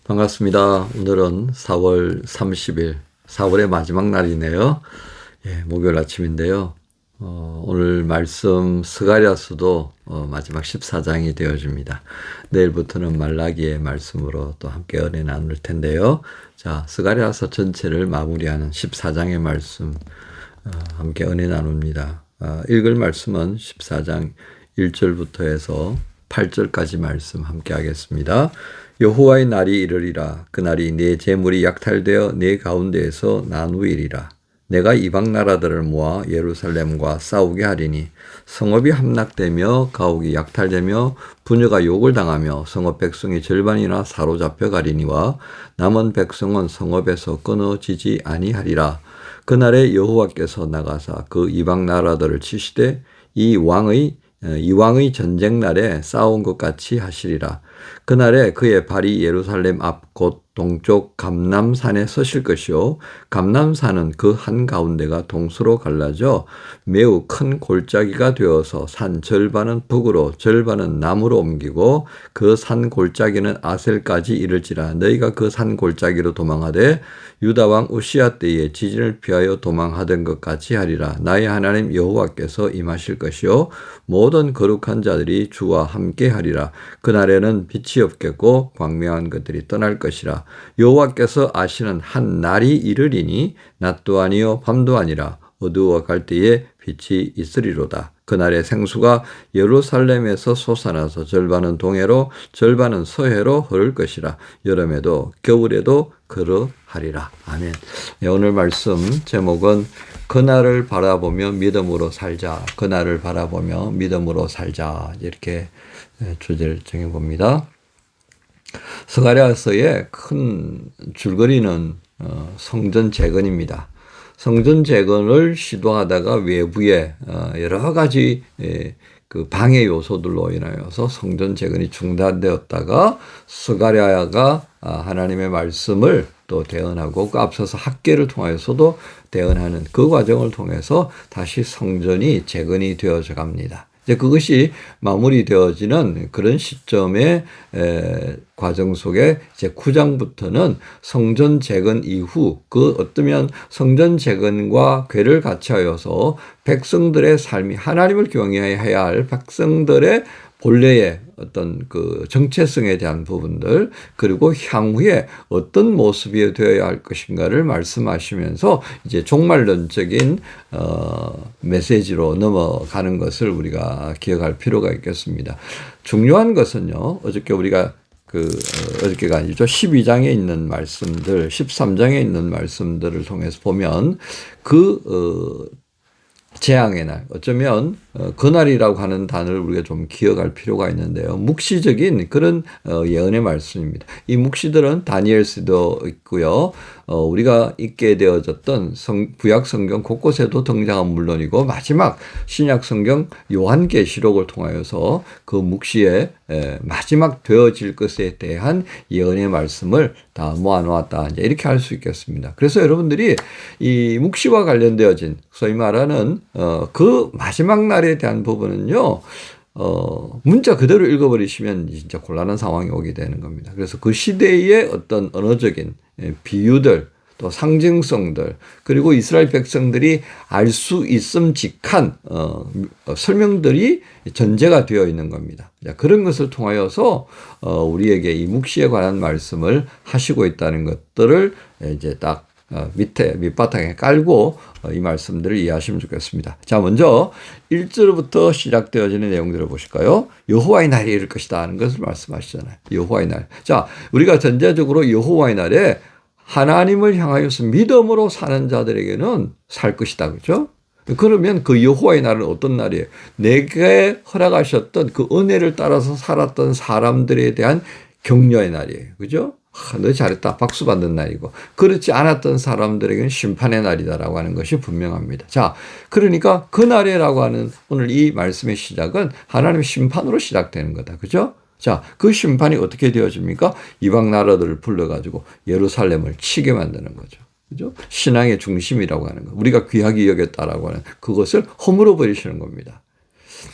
반갑습니다. 오늘은 4월 30일, 4월의 마지막 날이네요. 목요일 아침인데요. 오늘 말씀 스가랴서도 마지막 14장이 되어집니다. 내일부터는 말라기의 말씀으로 또 함께 은혜 나눌 텐데요. 자, 스가랴서 전체를 마무리하는 14장의 말씀 함께 은혜 나눕니다. 읽을 말씀은 14장 1절부터 해서 8절까지 말씀 함께 하겠습니다. 여호와의 날이 이르리라. 그날이 네 재물이 약탈되어 네 가운데에서 나누이리라. 내가 이방 나라들을 모아 예루살렘과 싸우게 하리니 성읍이 함락되며 가옥이 약탈되며 부녀가 욕을 당하며 성읍 백성의 절반이나 사로잡혀 가리니와 남은 백성은 성읍에서 끊어지지 아니하리라. 그날에 여호와께서 나가사 그 이방 나라들을 치시되 이 왕의 전쟁 날에 싸운 것 같이 하시리라. 그날에 그의 발이 예루살렘 앞 곧 동쪽 감람산에 서실 것이요 감람산은 그 한가운데가 동서로 갈라져 매우 큰 골짜기가 되어서 산 절반은 북으로 절반은 남으로 옮기고 그 산 골짜기는 아셀까지 이를지라. 너희가 그 산 골짜기로 도망하되 유다 왕 우시야 때에 지진을 피하여 도망하던 것 같이 하리라. 나의 하나님 여호와께서 임하실 것이요 모든 거룩한 자들이 주와 함께 하리라. 그날에는 빛이 없겠고 광명한 것들이 떠날 것이라. 여호와께서 아시는 한 날이 이르리니 낮도 아니요 밤도 아니라 어두워 갈 때에 빛이 있으리로다. 그날에 생수가 예루살렘에서 솟아나서 절반은 동해로 절반은 서해로 흐를 것이라. 여름에도 겨울에도 그러하리라. 아멘. 오늘 말씀 제목은 그날을 바라보며 믿음으로 살자. 그날을 바라보며 믿음으로 살자. 이렇게 주제를 정해봅니다. 스가랴서의 큰 줄거리는 성전 재건입니다. 성전 재건을 시도하다가 외부에 여러 가지 그 방해 요소들로 인하여서 성전 재건이 중단되었다가 스가랴가 하나님의 말씀을 또 대언하고 그 앞서서 학계를 통하여서도 대언하는 그 과정을 통해서 다시 성전이 재건이 되어져 갑니다. 이제 그것이 마무리되어지는 그런 시점의 과정 속에 이제 9장부터는 성전 재건 이후 그 어떠면 성전 재건과 궤를 같이 하여서 백성들의 삶이 하나님을 경외해야 할 백성들의 본래의 어떤 그 정체성에 대한 부분들 그리고 향후에 어떤 모습이 되어야 할 것인가를 말씀하시면서 이제 종말론적인 메시지로 넘어가는 것을 우리가 기억할 필요가 있겠습니다. 중요한 것은요. 어저께 우리가 어저께가 아니죠. 12장에 있는 말씀들, 13장에 있는 말씀들을 통해서 보면 재앙의 날, 어쩌면 그날이라고 하는 단어를 우리가 좀 기억할 필요가 있는데요. 묵시적인 그런 예언의 말씀입니다. 이 묵시들은 다니엘서도 있고요. 우리가 읽게 되어졌던 구약 성경 곳곳에도 등장한 물론이고 마지막 신약 성경 요한계시록을 통하여서 그 묵시의 마지막 되어질 것에 대한 예언의 말씀을 다 모아놓았다. 이제 이렇게 할 수 있겠습니다. 그래서 여러분들이 이 묵시와 관련되어진 소위 말하는 그 마지막 날에 대한 부분은요. 문자 그대로 읽어버리시면 진짜 곤란한 상황이 오게 되는 겁니다. 그래서 그 시대의 어떤 언어적인 비유들 또 상징성들 그리고 이스라엘 백성들이 알 수 있음직한 설명들이 전제가 되어 있는 겁니다. 그런 것을 통하여서 우리에게 이 묵시에 관한 말씀을 하시고 있다는 것들을 이제 딱 밑바탕에 깔고 이 말씀들을 이해하시면 좋겠습니다. 자, 먼저 1절부터 시작되어지는 내용들을 보실까요? 여호와의 날이 이를 것이다 하는 것을 말씀하시잖아요. 여호와의 날. 자, 우리가 전제적으로 여호와의 날에 하나님을 향하여서 믿음으로 사는 자들에게는 살 것이다. 그렇죠? 그러면 그 여호와의 날은 어떤 날이에요? 내게 허락하셨던 그 은혜를 따라서 살았던 사람들에 대한 격려의 날이에요. 그죠? 너 잘했다. 박수 받는 날이고. 그렇지 않았던 사람들에게는 심판의 날이다라고 하는 것이 분명합니다. 자, 그러니까 그 날이라고 하는 오늘 이 말씀의 시작은 하나님의 심판으로 시작되는 거다. 그죠? 자, 그 심판이 어떻게 되어집니까? 이방 나라들을 불러가지고 예루살렘을 치게 만드는 거죠. 그죠? 신앙의 중심이라고 하는 것. 우리가 귀하게 여겼다라고 하는 그것을 허물어 버리시는 겁니다.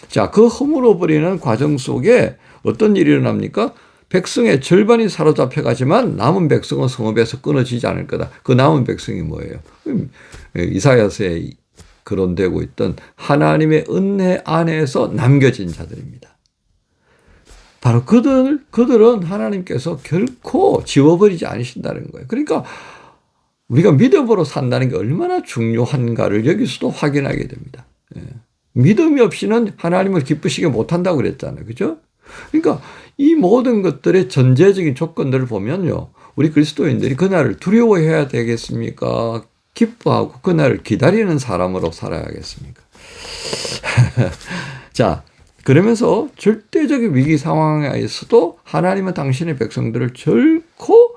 자, 그 허물어 버리는 과정 속에 어떤 일이 일어납니까? 백성의 절반이 사로잡혀 가지만 남은 백성은 성읍에서 끊어지지 않을 거다. 그 남은 백성이 뭐예요? 이사야서에 거론되고 있던 하나님의 은혜 안에서 남겨진 자들입니다. 바로 그들은 하나님께서 결코 지워버리지 않으신다는 거예요. 그러니까 우리가 믿음으로 산다는 게 얼마나 중요한가를 여기서도 확인하게 됩니다. 믿음이 없이는 하나님을 기쁘시게 못한다고 그랬잖아요. 그죠? 그러니까 이 모든 것들의 전제적인 조건들을 보면요. 우리 그리스도인들이 그날을 두려워해야 되겠습니까? 기뻐하고 그날을 기다리는 사람으로 살아야겠습니까? 자, 그러면서 절대적인 위기 상황에서도 하나님은 당신의 백성들을 결코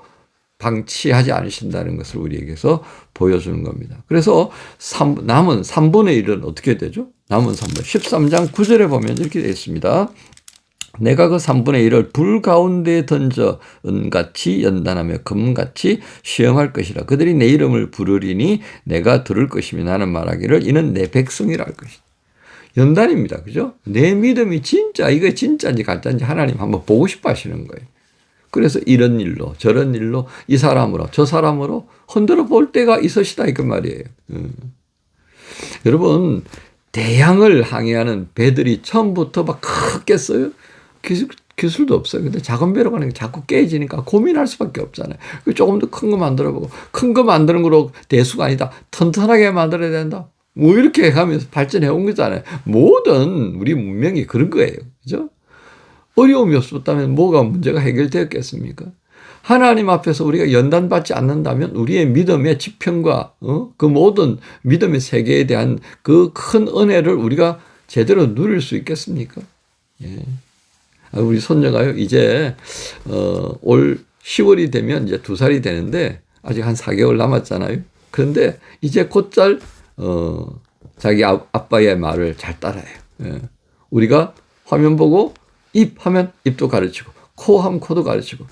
방치하지 않으신다는 것을 우리에게서 보여주는 겁니다. 그래서 남은 3분의 1은 어떻게 되죠? 남은 3분 13장 9절에 보면 이렇게 되어 있습니다. 내가 그 3분의 1을 불 가운데에 던져 은같이 연단하며 금같이 시험할 것이라. 그들이 내 이름을 부르리니 내가 들을 것이며 나는 말하기를 이는 내 백성이라 할 것이다. 연단입니다. 그죠? 내 믿음이 진짜 이게 진짜인지 가짜인지 하나님 한번 보고 싶어 하시는 거예요. 그래서 이런 일로 저런 일로 이 사람으로 저 사람으로 흔들어 볼 때가 있으시다 이그 말이에요. 여러분 대양을 항해하는 배들이 처음부터 막 크겠어요? 기술도 없어요. 근데 작은 배로 가는 게 자꾸 깨지니까 고민할 수밖에 없잖아요. 조금 더 큰 거 만들어보고 큰 거 만드는 거로 대수가 아니다. 튼튼하게 만들어야 된다. 뭐 이렇게 가면서 발전해 온 거잖아요. 모든 우리 문명이 그런 거예요. 그죠? 어려움이 없었다면 뭐가 문제가 해결되었겠습니까? 하나님 앞에서 우리가 연단받지 않는다면 우리의 믿음의 지평과 그 모든 믿음의 세계에 대한 그 큰 은혜를 우리가 제대로 누릴 수 있겠습니까? 예. 우리 손녀가요, 이제, 올 10월이 되면 이제 2살이 되는데, 아직 한 4개월 남았잖아요. 그런데 이제 곧잘, 자기 아빠의 말을 잘 따라해요. 예. 우리가 화면 보고 입 하면 입도 가르치고, 코 하면 코도 가르치고,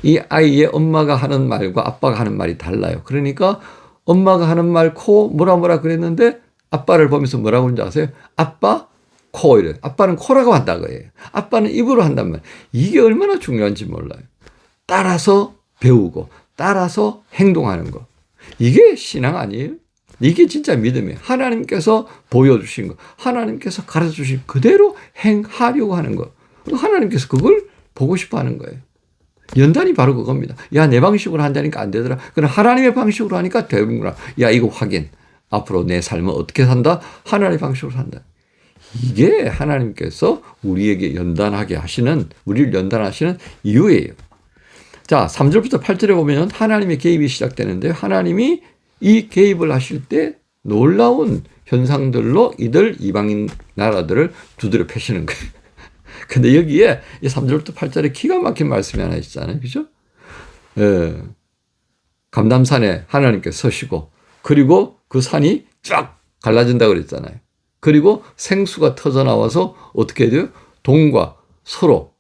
이 아이의 엄마가 하는 말과 아빠가 하는 말이 달라요. 그러니까 엄마가 하는 말, 코, 뭐라 그랬는데, 아빠를 보면서 뭐라고 하는지 아세요? 아빠, 코 이래. 아빠는 코라고 한다고 해요. 아빠는 입으로 한단 말이에요. 이게 얼마나 중요한지 몰라요. 따라서 배우고 따라서 행동하는 거. 이게 신앙 아니에요? 이게 진짜 믿음이에요. 하나님께서 보여주신 거. 하나님께서 가르쳐주신 그대로 행하려고 하는 거. 하나님께서 그걸 보고 싶어 하는 거예요. 연단이 바로 그겁니다. 야, 내 방식으로 한다니까 안 되더라. 그럼 하나님의 방식으로 하니까 되는구나. 야, 이거 확인. 앞으로 내 삶은 어떻게 산다? 하나님의 방식으로 산다. 이게 하나님께서 우리에게 연단하게 하시는, 우리를 연단하시는 이유예요. 자, 3절부터 8절에 보면 하나님의 개입이 시작되는데 하나님이 이 개입을 하실 때 놀라운 현상들로 이들 이방인 나라들을 두드려 패시는 거예요. 근데 여기에 이 3절부터 8절에 기가 막힌 말씀이 하나 있잖아요. 그죠? 예. 감람산에 하나님께서 서시고 그리고 그 산이 쫙 갈라진다고 그랬잖아요. 그리고 생수가 터져 나와서 어떻게 돼요? 동과 서로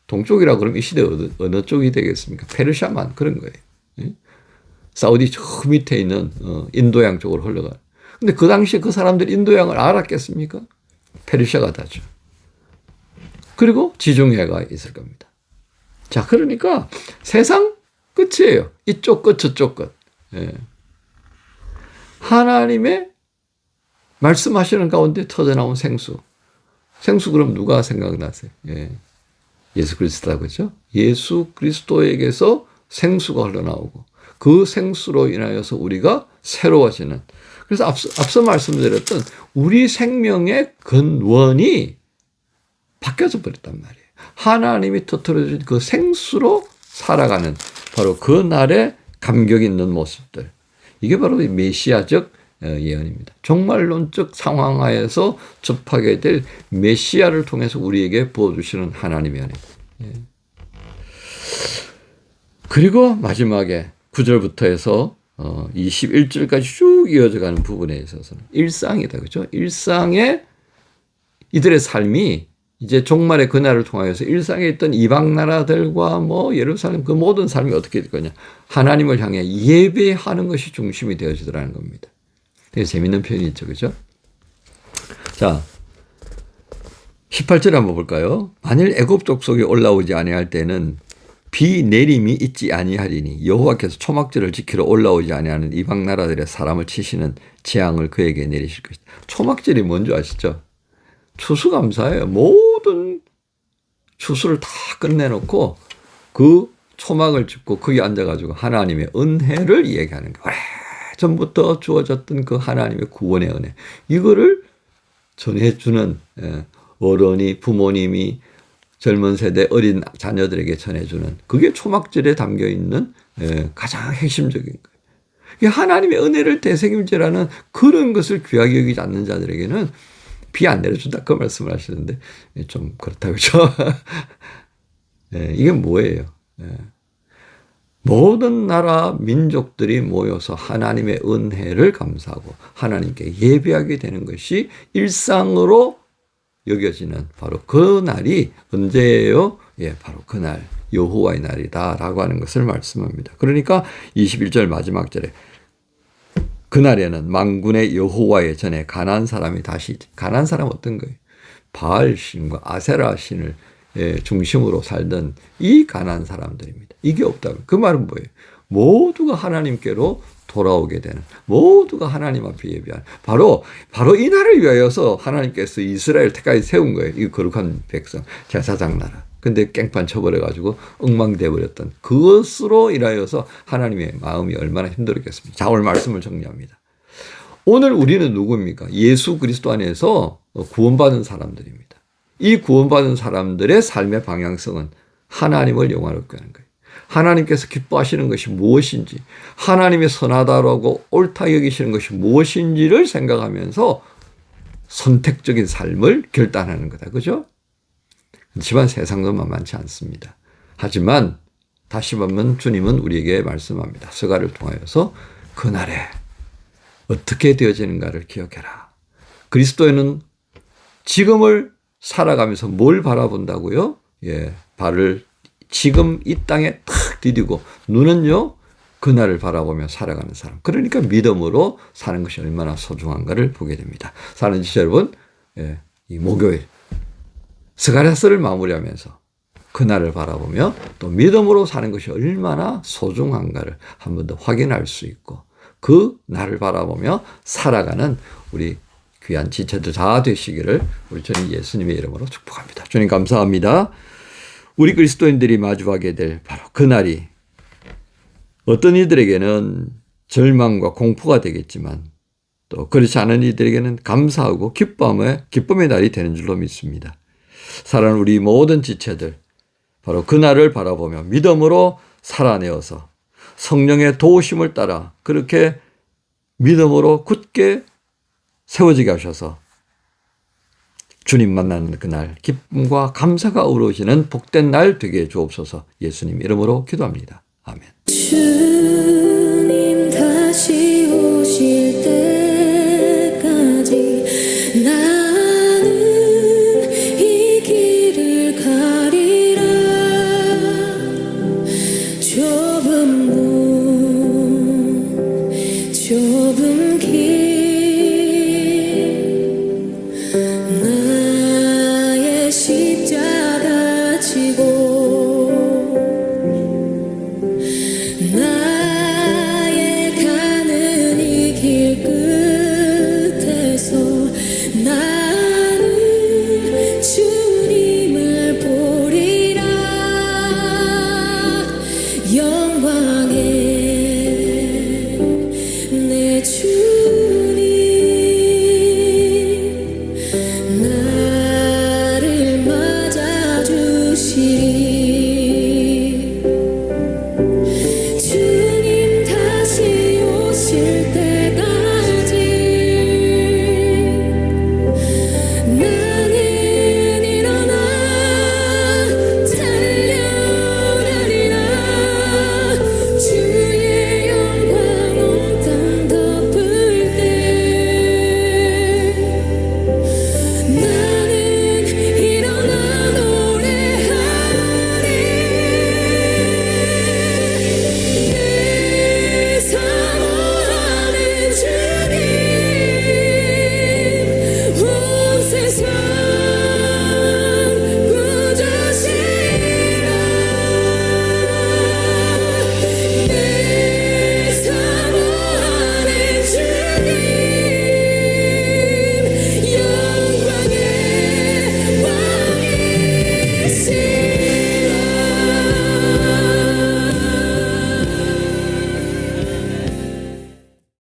동쪽이라 그러면 이 시대 어느 쪽이 되겠습니까? 페르시아만 그런 거예요. 예? 사우디 저 밑에 있는 인도양 쪽으로 흘러가요. 근데 그 당시에 그 사람들이 인도양을 알았겠습니까? 페르시아가 다죠. 그리고 지중해가 있을 겁니다. 자, 그러니까 세상 끝이에요. 이쪽 끝 저쪽 끝. 예. 하나님의 말씀하시는 가운데 터져나온 생수. 생수 그럼 누가 생각나세요? 예. 예수 그리스도다 그죠? 예수 그리스도에게서 생수가 흘러나오고 그 생수로 인하여서 우리가 새로워지는. 그래서 앞서 말씀드렸던 우리 생명의 근원이 바뀌어져 버렸단 말이에요. 하나님이 터뜨려준 그 생수로 살아가는 바로 그 날의 감격 있는 모습들. 이게 바로 메시아적 예언입니다. 종말론적 상황 하에서 접하게 될 메시아를 통해서 우리에게 부어주시는 하나님의 은혜. 예. 그리고 마지막에 9절부터 해서 21절까지 쭉 이어져가는 부분에 있어서는 일상이다. 그렇죠? 일상의 이들의 삶이 이제 종말의 그날을 통하여서 일상에 있던 이방 나라들과 뭐 예루살렘 그 모든 삶이 어떻게 될 거냐. 하나님을 향해 예배하는 것이 중심이 되어지더라는 겁니다. 되게 재밌는 표현이 있죠. 그죠? 자, 18절 한번 볼까요? 만일 애굽 족속에 올라오지 아니할 때는 비 내림이 있지 아니하리니 여호와께서 초막절을 지키러 올라오지 아니하는 이방 나라들의 사람을 치시는 재앙을 그에게 내리실 것이다. 초막절이 뭔지 아시죠? 추수감사예요. 모든 추수를 다 끝내놓고 그 초막을 짚고 거기 앉아가지고 하나님의 은혜를 이야기하는 거예요. 전부터 주어졌던 그 하나님의 구원의 은혜, 이거를 전해주는 어른이, 부모님이 젊은 세대 어린 자녀들에게 전해주는, 그게 초막절에 담겨있는 가장 핵심적인 거예요. 이게 하나님의 은혜를 되새김질하는 그런 것을 귀하게 여기지 않는 자들에게는 비 안 내려준다, 그 말씀을 하시는데 좀 그렇다, 그렇죠? 이게 뭐예요? 모든 나라 민족들이 모여서 하나님의 은혜를 감사하고 하나님께 예배하게 되는 것이 일상으로 여겨지는 바로 그 날이 언제예요? 바로 그날, 여호와의 날이다라고 하는 것을 말씀합니다. 그러니까 21절 마지막 절에 그날에는 만군의 여호와의 전에 가나안 사람이 다시, 가나안 사람 어떤 거예요? 바알 신과 아세라 신을 중심으로 살던 이 가나안 사람들입니다. 이게 없다면 그 말은 뭐예요? 모두가 하나님께로 돌아오게 되는, 모두가 하나님 앞에 예배하는, 바로 이 날을 위하여서 하나님께서 이스라엘 택하여 세운 거예요. 이 거룩한 백성, 제사장 나라. 근데 깽판 쳐버려가지고 엉망돼 버렸던 그것으로 인하여서 하나님의 마음이 얼마나 힘들었겠습니까? 자, 오늘 말씀을 정리합니다. 오늘 우리는 누구입니까? 예수 그리스도 안에서 구원받은 사람들입니다. 이 구원받은 사람들의 삶의 방향성은 하나님을 영화롭게 하는 거예요. 하나님께서 기뻐하시는 것이 무엇인지, 하나님의 선하다라고 옳다 여기시는 것이 무엇인지를 생각하면서 선택적인 삶을 결단하는 거다. 그죠? 하지만 세상도 만만치 않습니다. 하지만 다시 한번 주님은 우리에게 말씀합니다. 스가랴를 통하여서 그날에 어떻게 되어지는가를 기억해라. 그리스도인은 지금을 살아가면서 뭘 바라본다고요? 발을 지금 이 땅에 탁 디디고 눈은요 그날을 바라보며 살아가는 사람. 그러니까 믿음으로 사는 것이 얼마나 소중한가를 보게 됩니다. 사는 지체 여러분, 이 목요일 스가랴서를 마무리하면서 그날을 바라보며 또 믿음으로 사는 것이 얼마나 소중한가를 한 번 더 확인할 수 있고, 그 날을 바라보며 살아가는 우리 귀한 지체들 다 되시기를 우리 주님 예수님의 이름으로 축복합니다. 주님 감사합니다. 우리 그리스도인들이 마주하게 될 바로 그날이 어떤 이들에게는 절망과 공포가 되겠지만 또 그렇지 않은 이들에게는 감사하고 기쁨의 날이 되는 줄로 믿습니다. 사랑하는 우리 모든 지체들, 바로 그날을 바라보며 믿음으로 살아내어서 성령의 도우심을 따라 그렇게 믿음으로 굳게 세워지게 하셔서 주님 만나는 그날 기쁨과 감사가 어우러지는 복된 날 되게 주옵소서. 예수님 이름으로 기도합니다. 아멘. 주님 다시